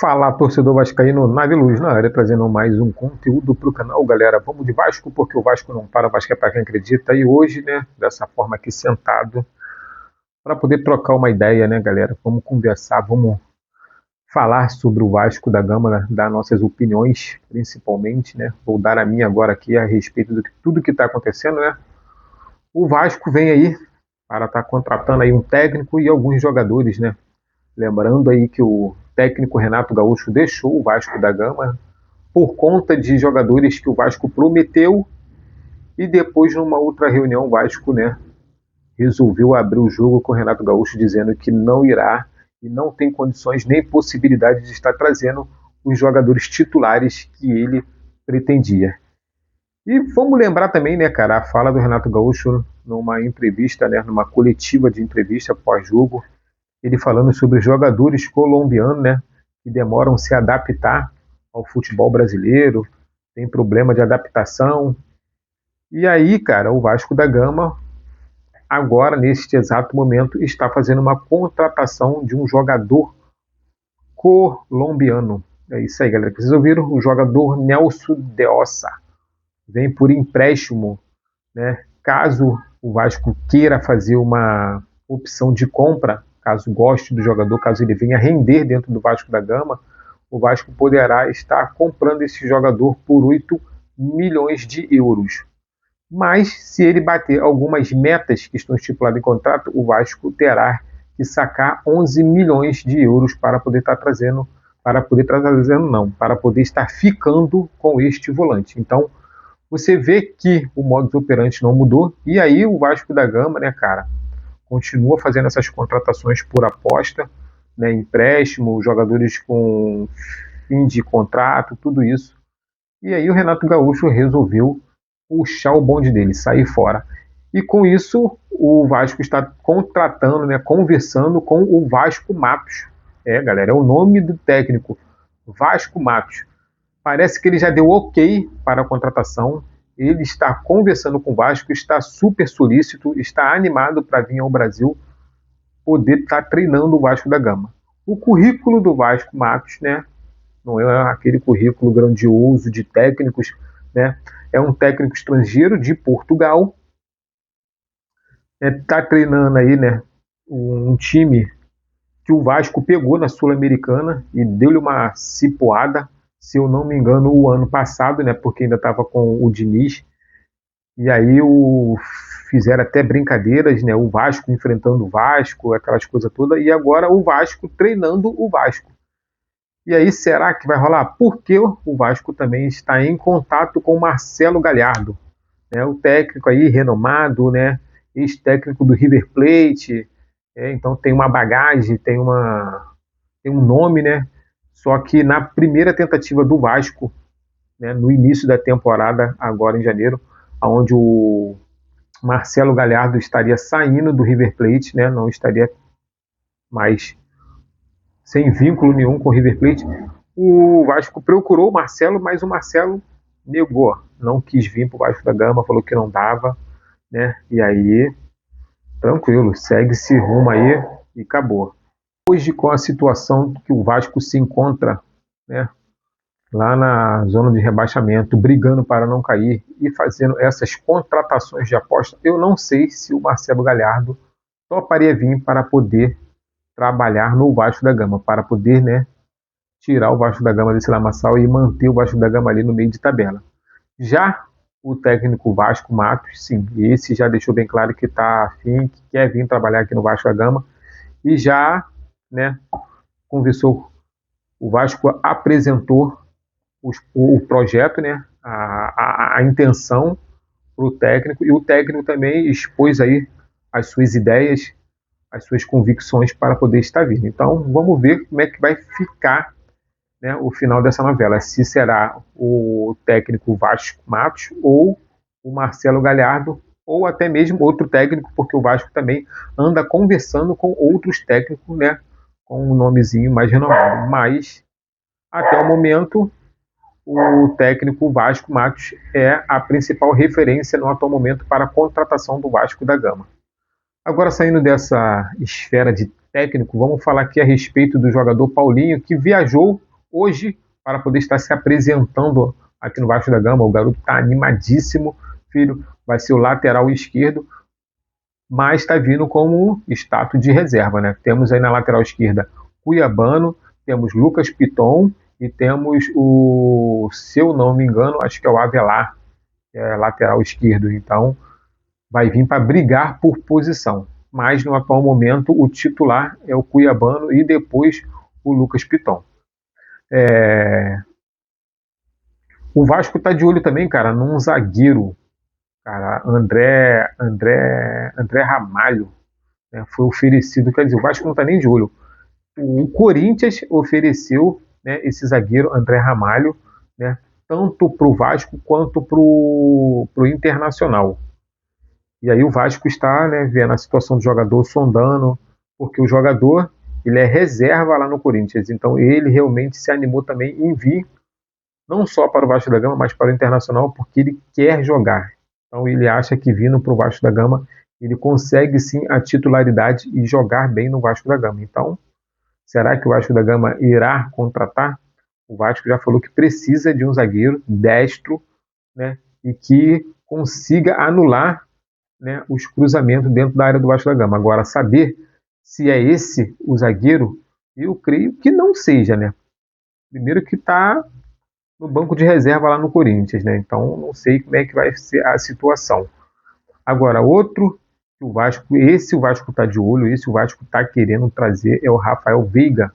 Fala, torcedor vascaíno, Nave Luz na área, trazendo mais um conteúdo para o canal, galera. Vamos de Vasco, porque o Vasco não para, o Vasco é para quem acredita. E hoje, né, dessa forma aqui, sentado, para poder trocar uma ideia, né, galera? Vamos conversar, vamos falar sobre o Vasco da Gama, né, dar nossas opiniões, principalmente, né? Vou dar a minha agora aqui a respeito de tudo que está acontecendo, né? O Vasco vem aí para estar contratando aí um técnico e alguns jogadores, né? Lembrando aí que o técnico Renato Gaúcho deixou o Vasco da Gama por conta de jogadores que o Vasco prometeu e depois numa outra reunião o Vasco, né, resolveu abrir o jogo com o Renato Gaúcho dizendo que não irá e não tem condições nem possibilidade de estar trazendo os jogadores titulares que ele pretendia. E vamos lembrar também, né, cara, a fala do Renato Gaúcho numa entrevista, né, numa coletiva de entrevista pós-jogo, ele falando sobre os jogadores colombianos, né, que demoram a se adaptar ao futebol brasileiro, tem problema de adaptação. E aí, cara, o Vasco da Gama, agora, neste exato momento, está fazendo uma contratação de um jogador colombiano. É isso aí, galera. Vocês ouviram? O jogador Nelson de Ossa. Vem por empréstimo, né? Caso o Vasco queira fazer uma opção de compra, caso goste do jogador, caso ele venha render dentro do Vasco da Gama, o Vasco poderá estar comprando esse jogador por 8 milhões de euros. Mas, se ele bater algumas metas que estão estipuladas em contrato, o Vasco terá que sacar 11 milhões de euros para poder estar trazendo, para poder estar ficando com este volante. Então, você vê que o modus operandi não mudou, e aí o Vasco da Gama, né, cara, continua fazendo essas contratações por aposta, né, empréstimo, jogadores com fim de contrato, tudo isso. E aí o Renato Gaúcho resolveu puxar o bonde dele, sair fora. E com isso o Vasco está contratando, né, conversando com o Vasco Matos. É, galera, é o nome do técnico, Vasco Matos. Parece que ele já deu ok para a contratação. Ele está conversando com o Vasco, está super solícito, está animado para vir ao Brasil poder estar treinando o Vasco da Gama. O currículo do Vasco Matos, né, não é aquele currículo grandioso de técnicos, né? É um técnico estrangeiro de Portugal, está treinando aí, né, um time que o Vasco pegou na Sul-Americana e deu-lhe uma cipoada, se eu não me engano, o ano passado, né, porque ainda estava com o Diniz, e aí fizeram até brincadeiras, né, o Vasco enfrentando o Vasco, aquelas coisas todas, e agora o Vasco treinando o Vasco. E aí, será que vai rolar? Porque o Vasco também está em contato com o Marcelo Galhardo, né, o técnico aí renomado, né, ex-técnico do River Plate, então tem uma bagagem, tem um nome, né? Só que na primeira tentativa do Vasco, né, no início da temporada, agora em janeiro, onde o Marcelo Galhardo estaria saindo do River Plate, né, não estaria mais sem vínculo nenhum com o River Plate, o Vasco procurou o Marcelo, mas o Marcelo negou, não quis vir para o Vasco da Gama, falou que não dava, né? E aí, tranquilo, segue esse rumo aí e acabou. Hoje, com a situação que o Vasco se encontra, né, lá na zona de rebaixamento, brigando para não cair e fazendo essas contratações de aposta, eu não sei se o Marcelo Galhardo toparia vir para poder trabalhar no Vasco da Gama, para poder, né, tirar o Vasco da Gama desse lamaçal e manter o Vasco da Gama ali no meio de tabela. Já o técnico Vasco Matos, sim, esse já deixou bem claro que está afim, que quer vir trabalhar aqui no Vasco da Gama e já, né, conversou. O Vasco apresentou o projeto, né, a intenção para o técnico, e o técnico também expôs aí as suas ideias, as suas convicções para poder estar vindo. Então, vamos ver como é que vai ficar, né, o final dessa novela, se será o técnico Vasco Matos ou o Marcelo Galhardo, ou até mesmo outro técnico, porque o Vasco também anda conversando com outros técnicos, né, com um nomezinho mais renomado. Mas, até o momento, o técnico Vasco Matos é a principal referência no atual momento para a contratação do Vasco da Gama. Agora, saindo dessa esfera de técnico, vamos falar aqui a respeito do jogador Paulinho, que viajou hoje para poder estar se apresentando aqui no Vasco da Gama. O garoto está animadíssimo, filho, vai ser o lateral esquerdo, mas está vindo como status de reserva, né? Temos aí na lateral esquerda Cuiabano, temos Lucas Piton e temos o, se eu não me engano, acho que é o Avelar, que é lateral esquerdo. Então, vai vir para brigar por posição. Mas no atual momento, o titular é o Cuiabano e depois o Lucas Piton. O Vasco está de olho também, cara, num zagueiro, cara, André Ramalho, né, foi oferecido. Quer dizer, o Vasco não está nem de olho. O Corinthians ofereceu, né, esse zagueiro André Ramalho, né, tanto para o Vasco quanto para o Internacional. E aí o Vasco está, né, vendo a situação do jogador, sondando, porque o jogador ele é reserva lá no Corinthians. Então ele realmente se animou também em vir, não só para o Vasco da Gama, mas para o Internacional, porque ele quer jogar. Então ele acha que vindo para o Vasco da Gama, ele consegue sim a titularidade e jogar bem no Vasco da Gama. Então, será que o Vasco da Gama irá contratar? O Vasco já falou que precisa de um zagueiro destro, né, e que consiga anular, né, os cruzamentos dentro da área do Vasco da Gama. Agora, saber se é esse o zagueiro, eu creio que não seja, né? Primeiro que está no banco de reserva lá no Corinthians, né? Então, não sei como é que vai ser a situação. Agora, outro que o Vasco, esse o Vasco está de olho, esse o Vasco está querendo trazer é o Rafael Veiga.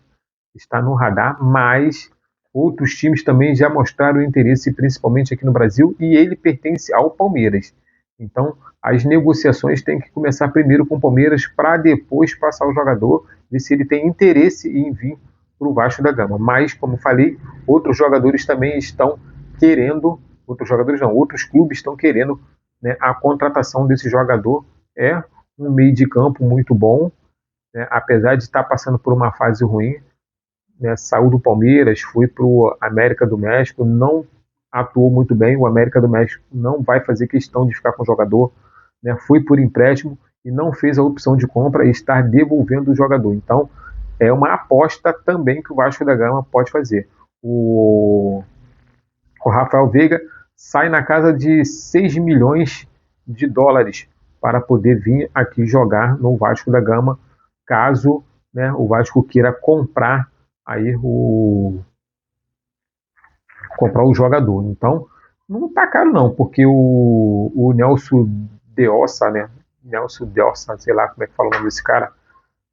Está no radar, mas outros times também já mostraram interesse, principalmente aqui no Brasil, e ele pertence ao Palmeiras. Então, as negociações têm que começar primeiro com o Palmeiras para depois passar o jogador, ver se ele tem interesse em vir para o Vasco da Gama. Mas, como falei, outros jogadores também estão querendo, outros jogadores não, outros clubes estão querendo, né, a contratação desse jogador. É um meio de campo muito bom, né, apesar de estar passando por uma fase ruim, né, saiu do Palmeiras, foi para o América do México, não atuou muito bem. O América do México não vai fazer questão de ficar com o jogador, né, foi por empréstimo e não fez a opção de compra e está devolvendo o jogador. Então, é uma aposta também que o Vasco da Gama pode fazer. O Rafael Veiga sai na casa de 6 milhões de dólares para poder vir aqui jogar no Vasco da Gama, caso, né, o Vasco queira comprar aí comprar o jogador. Então, não tá caro não, porque o Nelson Deossa, né? Nelson Deossa, sei lá como é que fala o nome desse cara,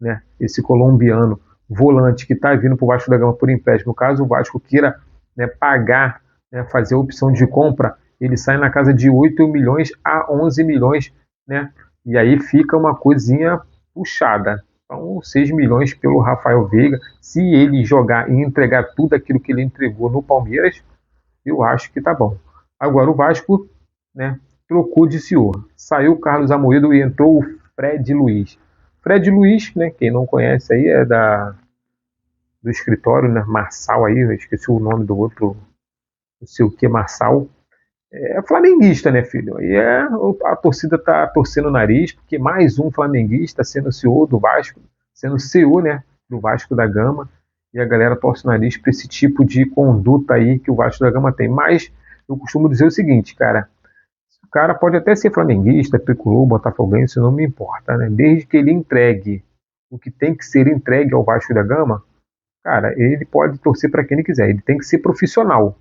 né? Esse colombiano volante que está vindo para o Vasco da Gama por empréstimo. Caso o Vasco queira, né, pagar, né, fazer a opção de compra, ele sai na casa de 8 milhões a 11 milhões, né? E aí fica uma coisinha puxada. Então, 6 milhões pelo Rafael Veiga. Se ele jogar e entregar tudo aquilo que ele entregou no Palmeiras, eu acho que tá bom. Agora o Vasco, né, trocou de senhor. Saiu o Carlos Amoedo e entrou o Fred Luiz. Fred Luiz, né, quem não conhece aí, é do escritório, né, Marçal aí, eu esqueci o nome do outro, não sei o que, Marçal. É flamenguista, né, filho? E a torcida tá torcendo o nariz, porque mais um flamenguista sendo CEO do Vasco, sendo CEO, né, do Vasco da Gama, e a galera torce o nariz para esse tipo de conduta aí que o Vasco da Gama tem. Mas eu costumo dizer o seguinte, cara, o cara pode até ser flamenguista, tricolor, botafoguense, isso não me importa, né? Desde que ele entregue o que tem que ser entregue ao Vasco da Gama, cara, ele pode torcer para quem ele quiser, ele tem que ser profissional.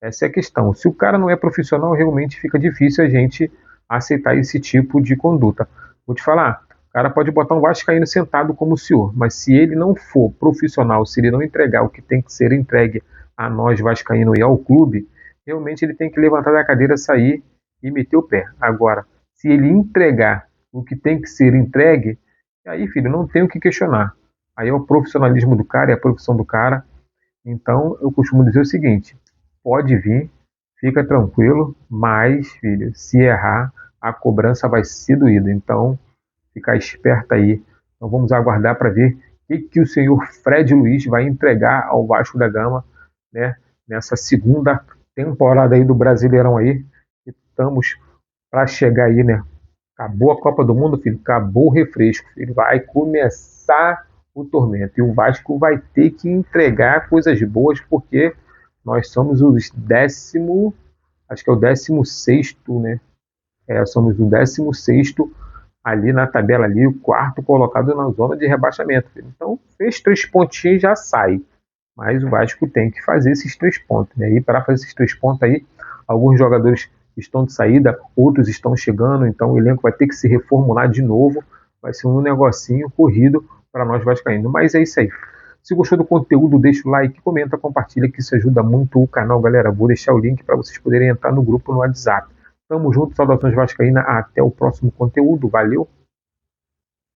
Essa é a questão. Se o cara não é profissional, realmente fica difícil a gente aceitar esse tipo de conduta. Vou te falar, o cara pode botar um vascaíno sentado como senhor, mas se ele não for profissional, se ele não entregar o que tem que ser entregue a nós vascaíno e ao clube, realmente ele tem que levantar da cadeira, sair e meter o pé. Agora, se ele entregar o que tem que ser entregue, aí, filho, não tem o que questionar. Aí é o profissionalismo do cara, é a profissão do cara. Então, eu costumo dizer o seguinte: pode vir, fica tranquilo, mas, filho, se errar, a cobrança vai ser doída. Então, ficar esperto aí. Então, vamos aguardar para ver o que o senhor Fred Luiz vai entregar ao Vasco da Gama, né, nessa segunda temporada aí do Brasileirão aí. Estamos para chegar aí, né? Acabou a Copa do Mundo, filho, acabou o refresco, filho. Vai começar o tormento. E o Vasco vai ter que entregar coisas boas, porque nós somos os décimo, acho que é o 16º, né? Somos o 16º ali na tabela, ali, o quarto colocado na zona de rebaixamento. Então, fez 3 pontinhos já sai. Mas o Vasco tem que fazer esses 3 pontos, né? E para fazer esses 3 pontos aí, alguns jogadores estão de saída, outros estão chegando, então o elenco vai ter que se reformular de novo. Vai ser um negocinho corrido para nós vascaínos. Mas é isso aí. Se gostou do conteúdo, deixa o like, comenta, compartilha, que isso ajuda muito o canal, galera. Vou deixar o link para vocês poderem entrar no grupo no WhatsApp. Tamo junto, saudações vascaína, até o próximo conteúdo. Valeu!